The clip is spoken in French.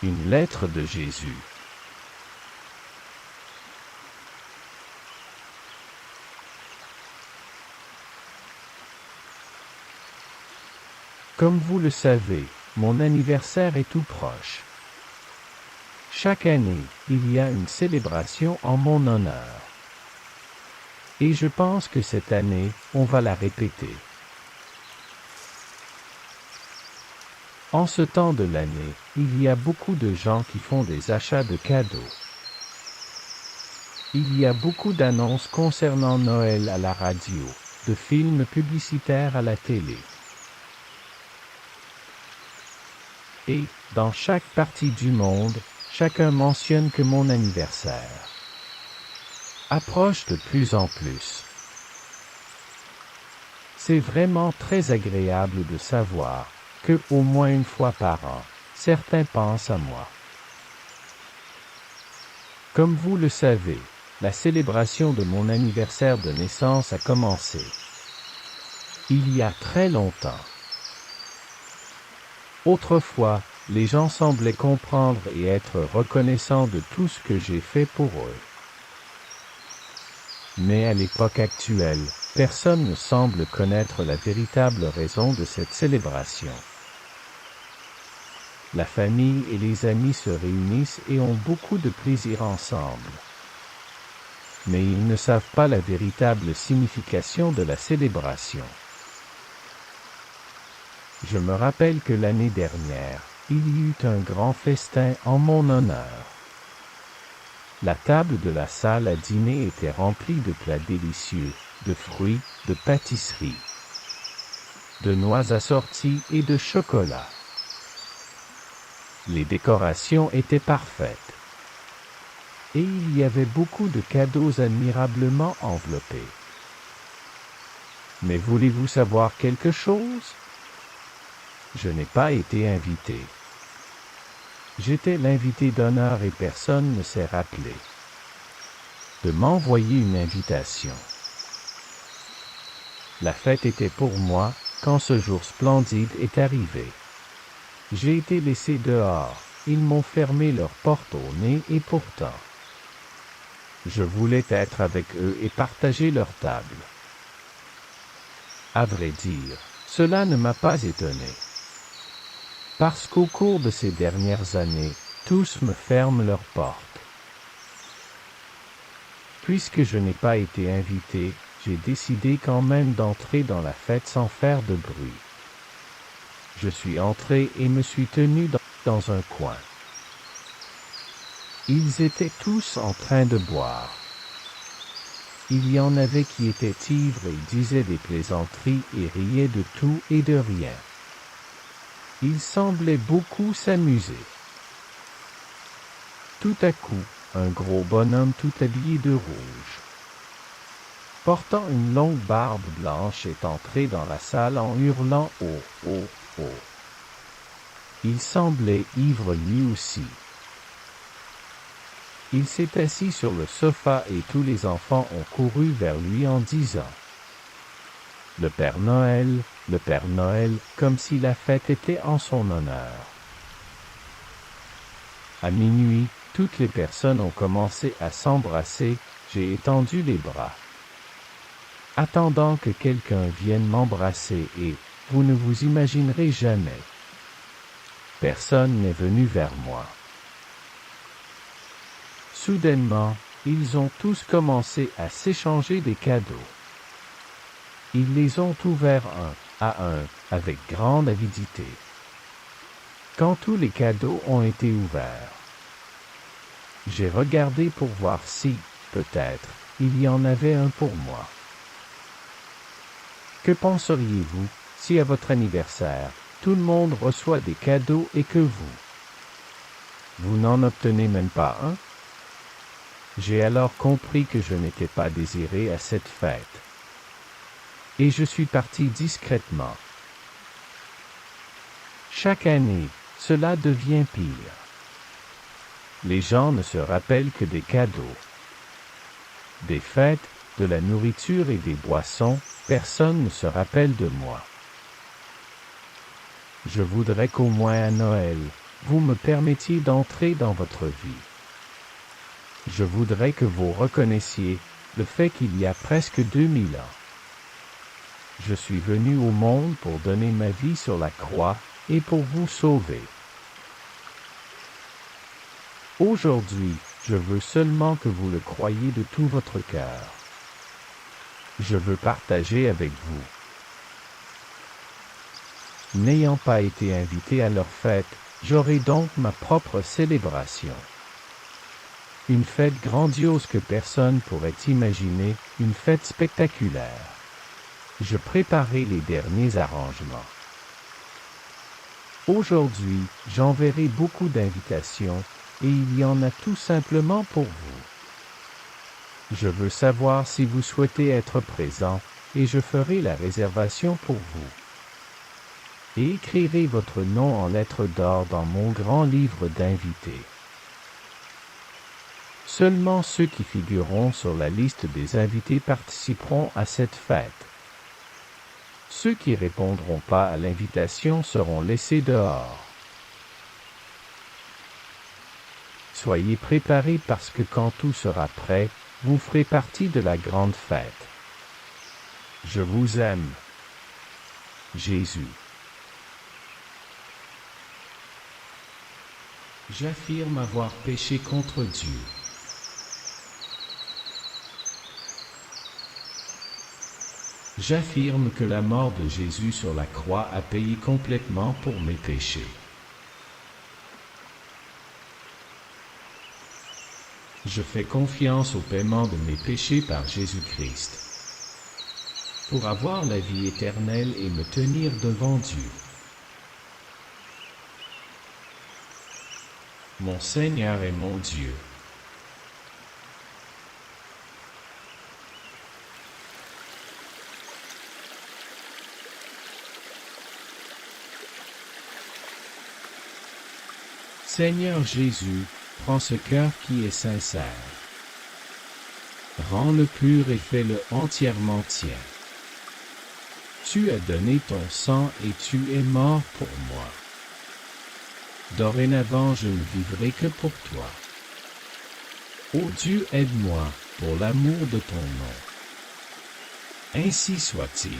Une lettre de Jésus. Comme vous le savez, mon anniversaire est tout proche. Chaque année, il y a une célébration en mon honneur. Et je pense que cette année, on va la répéter. En ce temps de l'année, il y a beaucoup de gens qui font des achats de cadeaux. Il y a beaucoup d'annonces concernant Noël à la radio, de films publicitaires à la télé. Et, dans chaque partie du monde, chacun mentionne que mon anniversaire approche de plus en plus. C'est vraiment très agréable de savoir que, au moins une fois par an, certains pensent à moi. Comme vous le savez, la célébration de mon anniversaire de naissance a commencé il y a très longtemps. Autrefois, les gens semblaient comprendre et être reconnaissants de tout ce que j'ai fait pour eux. Mais à l'époque actuelle, personne ne semble connaître la véritable raison de cette célébration. La famille et les amis se réunissent et ont beaucoup de plaisir ensemble. Mais ils ne savent pas la véritable signification de la célébration. Je me rappelle que l'année dernière, il y eut un grand festin en mon honneur. La table de la salle à dîner était remplie de plats délicieux, de fruits, de pâtisseries, de noix assorties et de chocolat. Les décorations étaient parfaites. Et il y avait beaucoup de cadeaux admirablement enveloppés. Mais voulez-vous savoir quelque chose? Je n'ai pas été invité. J'étais l'invité d'honneur et personne ne s'est rappelé de m'envoyer une invitation. La fête était pour moi quand ce jour splendide est arrivé. J'ai été laissé dehors, ils m'ont fermé leur porte au nez et pourtant, je voulais être avec eux et partager leur table. À vrai dire, cela ne m'a pas étonné. Parce qu'au cours de ces dernières années, tous me ferment leurs portes. Puisque je n'ai pas été invité, j'ai décidé quand même d'entrer dans la fête sans faire de bruit. Je suis entré et me suis tenu dans un coin. Ils étaient tous en train de boire. Il y en avait qui étaient ivres et disaient des plaisanteries et riaient de tout et de rien. Ils semblaient beaucoup s'amuser. Tout à coup, un gros bonhomme tout habillé de rouge, portant une longue barbe blanche, est entré dans la salle en hurlant « Oh, oh, oh ». Il semblait ivre lui aussi. Il s'est assis sur le sofa et tous les enfants ont couru vers lui en disant « Le Père Noël, comme si la fête était en son honneur. » À minuit, toutes les personnes ont commencé à s'embrasser, j'ai étendu les bras, attendant que quelqu'un vienne m'embrasser et, vous ne vous imaginerez jamais, personne n'est venu vers moi. Soudainement, ils ont tous commencé à s'échanger des cadeaux. Ils les ont ouverts un à un, avec grande avidité. Quand tous les cadeaux ont été ouverts, j'ai regardé pour voir si, peut-être, il y en avait un pour moi. Que penseriez-vous si à votre anniversaire, tout le monde reçoit des cadeaux et que vous n'en obtenez même pas un? J'ai alors compris que je n'étais pas désiré à cette fête. Et je suis parti discrètement. Chaque année, cela devient pire. Les gens ne se rappellent que des cadeaux. Des fêtes, de la nourriture et des boissons, personne ne se rappelle de moi. Je voudrais qu'au moins à Noël, vous me permettiez d'entrer dans votre vie. Je voudrais que vous reconnaissiez le fait qu'il y a presque 2000 ans. Je suis venu au monde pour donner ma vie sur la croix et pour vous sauver. Aujourd'hui, je veux seulement que vous le croyiez de tout votre cœur. Je veux partager avec vous. N'ayant pas été invité à leur fête, j'aurai donc ma propre célébration. Une fête grandiose que personne pourrait imaginer, une fête spectaculaire. Je préparai les derniers arrangements. Aujourd'hui, j'enverrai beaucoup d'invitations, et il y en a tout simplement pour vous. Je veux savoir si vous souhaitez être présent, et je ferai la réservation pour vous. Et écrirai votre nom en lettres d'or dans mon grand livre d'invités. Seulement ceux qui figureront sur la liste des invités participeront à cette fête. Ceux qui répondront pas à l'invitation seront laissés dehors. Soyez préparés parce que quand tout sera prêt, vous ferez partie de la grande fête. Je vous aime. Jésus. J'affirme avoir péché contre Dieu. J'affirme que la mort de Jésus sur la croix a payé complètement pour mes péchés. Je fais confiance au paiement de mes péchés par Jésus-Christ, pour avoir la vie éternelle et me tenir devant Dieu. Mon Seigneur et mon Dieu. Seigneur Jésus, prends ce cœur qui est sincère. Rends-le pur et fais-le entièrement tien. Tu as donné ton sang et tu es mort pour moi. Dorénavant, je ne vivrai que pour toi. Ô Dieu, aide-moi, pour l'amour de ton nom. Ainsi soit-il.